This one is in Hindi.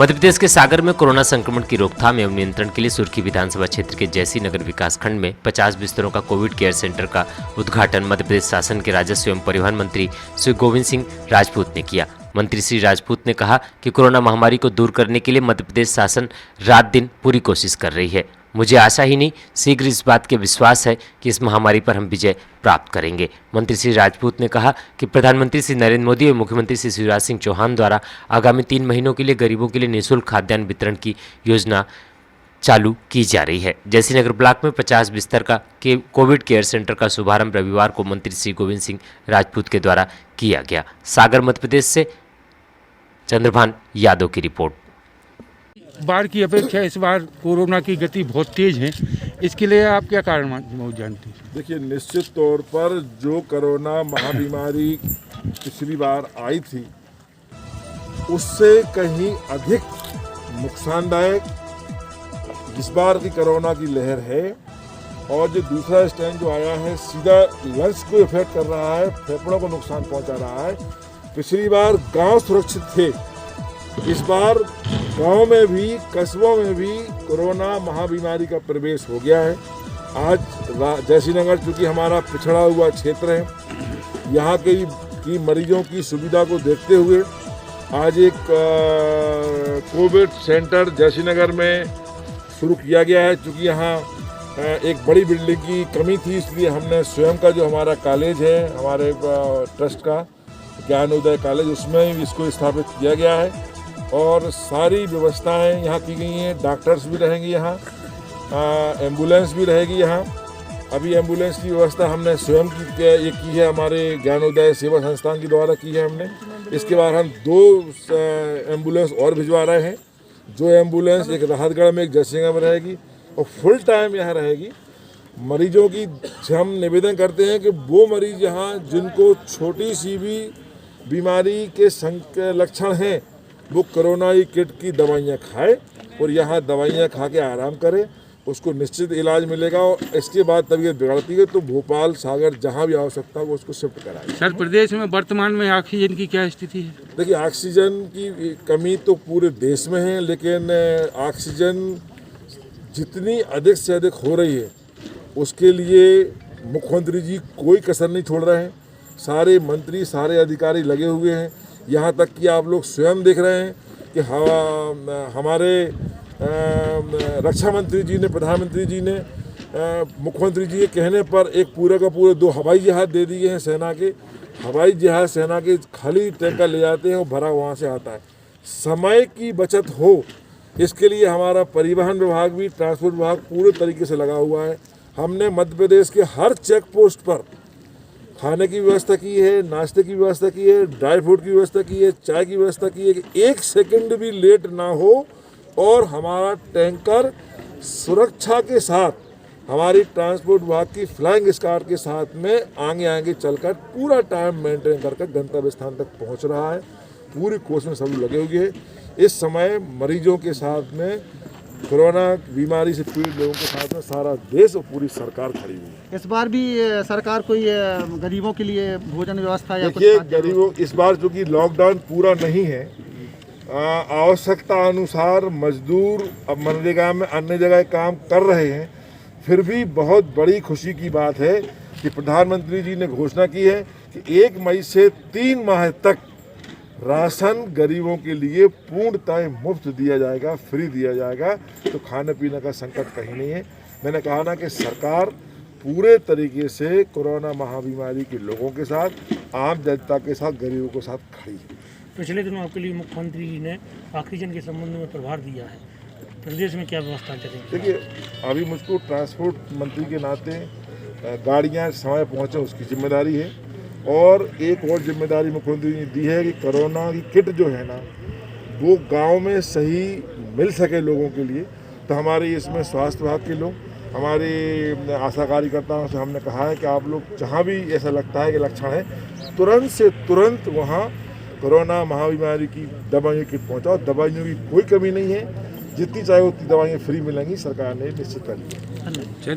मध्य प्रदेश के सागर में कोरोना संक्रमण की रोकथाम एवं नियंत्रण के लिए सुर्खी विधानसभा क्षेत्र के जैसी नगर विकास खंड में 50 बिस्तरों का कोविड केयर सेंटर का उद्घाटन मध्य प्रदेश शासन के राजस्व एवं परिवहन मंत्री श्री गोविंद सिंह राजपूत ने किया। मंत्री श्री राजपूत ने कहा कि कोरोना महामारी को दूर करने के लिए मध्य प्रदेश शासन रात दिन पूरी कोशिश कर रही है। मुझे आशा ही नहीं शीघ्र इस बात के विश्वास है कि इस महामारी पर हम विजय प्राप्त करेंगे। मंत्री श्री राजपूत ने कहा कि प्रधानमंत्री श्री नरेंद्र मोदी और मुख्यमंत्री श्री शिवराज सिंह चौहान द्वारा आगामी 3 महीनों के लिए गरीबों के लिए निःशुल्क खाद्यान्न वितरण की योजना चालू की जा रही है। जैसी नगर ब्लॉक में 50 बिस्तर का कोविड केयर सेंटर का शुभारंभ रविवार को मंत्री श्री गोविंद सिंह राजपूत के द्वारा किया गया। सागर मध्य प्रदेश से चंद्रभान यादव की रिपोर्ट। बार की अपेक्षा इस बार कोरोना की गति बहुत तेज है, इसके लिए आप क्या कारण जानते हैं? देखिए, निश्चित तौर पर जो कोरोना महाबीमारी पिछली बार आई थी उससे कहीं अधिक नुकसानदायक इस बार की कोरोना की लहर है। और जो दूसरा स्ट्रेन जो आया है सीधा लंग्स को इफेक्ट कर रहा है, फेफड़ों को नुकसान पहुंचा रहा है। पिछली बार गांव सुरक्षित थे, इस बार गांव में भी कस्बों में भी कोरोना महाबीमारी का प्रवेश हो गया है। आज जैसी नगर चूँकि हमारा पिछड़ा हुआ क्षेत्र है, यहाँ की मरीजों की सुविधा को देखते हुए आज एक कोविड सेंटर जैसी नगर में शुरू किया गया है। चूँकि यहाँ एक बड़ी बिल्डिंग की कमी थी, इसलिए हमने स्वयं का जो हमारा कॉलेज है, हमारे ट्रस्ट का ज्ञानोदय कॉलेज, उसमें इसको स्थापित किया गया है और सारी व्यवस्थाएं यहाँ की गई हैं। डॉक्टर्स भी रहेंगे यहाँ, एम्बुलेंस भी रहेगी यहाँ। अभी एम्बुलेंस की व्यवस्था हमने स्वयं ये की है, हमारे ज्ञानोदय सेवा संस्थान के द्वारा की है हमने। इसके बाद हम 2 एम्बुलेंस और भिजवा रहे हैं। जो एम्बुलेंस एक राहतगढ़ में, एक जयसिंह में रहेगी और फुल टाइम यहाँ रहेगी। मरीजों की हम निवेदन करते हैं कि वो मरीज यहाँ जिनको छोटी सी भी बीमारी के लक्षण हैं वो कोरोना किट की दवाइयाँ खाए और यहाँ दवाइयाँ खा के आराम करे, उसको निश्चित इलाज मिलेगा। और इसके बाद तबीयत बिगड़ती है तो भोपाल, सागर जहाँ भी आवश्यकता हो उसको शिफ्ट कराए। सर, प्रदेश में वर्तमान में ऑक्सीजन की क्या स्थिति है? देखिए, ऑक्सीजन की कमी तो पूरे देश में है, लेकिन ऑक्सीजन जितनी अधिक से अधिक हो रही है उसके लिए मुख्यमंत्री जी कोई कसर नहीं छोड़ रहे हैं। सारे मंत्री, सारे अधिकारी लगे हुए हैं। यहाँ तक कि आप लोग स्वयं देख रहे हैं कि हमारे रक्षा मंत्री जी ने, प्रधानमंत्री जी ने मुख्यमंत्री जी के कहने पर एक पूरे का पूरे 2 हवाई जहाज दे दिए हैं सेना के। हवाई जहाज सेना के खाली टैंकर ले जाते हैं और भरा वहाँ से आता है। समय की बचत हो इसके लिए हमारा परिवहन विभाग भी, ट्रांसपोर्ट विभाग पूरे तरीके से लगा हुआ है। हमने मध्य प्रदेश के हर चेक पोस्ट पर खाने की व्यवस्था की है, नाश्ते की व्यवस्था की है, ड्राई फ्रूट की व्यवस्था की है, चाय की व्यवस्था की है कि 1 सेकंड भी लेट ना हो। और हमारा टैंकर सुरक्षा के साथ हमारी ट्रांसपोर्ट विभाग की फ्लाइंग स्क्वाड के साथ में आगे चलकर पूरा टाइम मेंटेन करके गंतव्य स्थान तक पहुंच रहा है। पूरी कोशिश में सब लोग लगे हुए हैं। इस समय मरीजों के साथ में, कोरोना बीमारी से पीड़ित लोगों के साथ में सारा देश और पूरी सरकार खड़ी हुई है। इस बार भी सरकार कोई गरीबों के लिए भोजन व्यवस्था या देखिए, गरीबों इस बार चूँकि लॉकडाउन पूरा नहीं है, आवश्यकता अनुसार मजदूर अब मनरेगा में अन्य जगह काम कर रहे हैं। फिर भी बहुत बड़ी खुशी की बात है कि प्रधानमंत्री जी ने घोषणा की है कि 1 मई से 3 माह तक राशन गरीबों के लिए पूर्णतः मुफ्त दिया जाएगा, फ्री दिया जाएगा। तो खाने पीने का संकट कहीं नहीं है। मैंने कहा ना कि सरकार पूरे तरीके से कोरोना महाबीमारी के लोगों के साथ, आम जनता के साथ, गरीबों के साथ खड़ी है। पिछले दिनों आपके लिए मुख्यमंत्री जी ने ऑक्सीजन के संबंध में प्रभार दिया है, प्रदेश में क्या व्यवस्था चलेगी? देखिए, अभी मुझको ट्रांसपोर्ट मंत्री के नाते गाड़ियाँ समय पहुँचे उसकी जिम्मेदारी है। और एक और जिम्मेदारी मुख्यमंत्री ने दी है कि कोरोना की किट जो है ना वो गांव में सही मिल सके लोगों के लिए। तो हमारे इसमें स्वास्थ्य विभाग के लोग, हमारे आशा कार्यकर्ताओं से हमने कहा है कि आप लोग जहां भी ऐसा लगता है कि लक्षण है, तुरंत से तुरंत वहां कोरोना महाबीमारी की दवाइयों किट पहुँचाओ। दवाइयों की कोई कमी नहीं है, जितनी चाहे उतनी दवाइयाँ फ्री मिलेंगी, सरकार ने निश्चित कर ली है।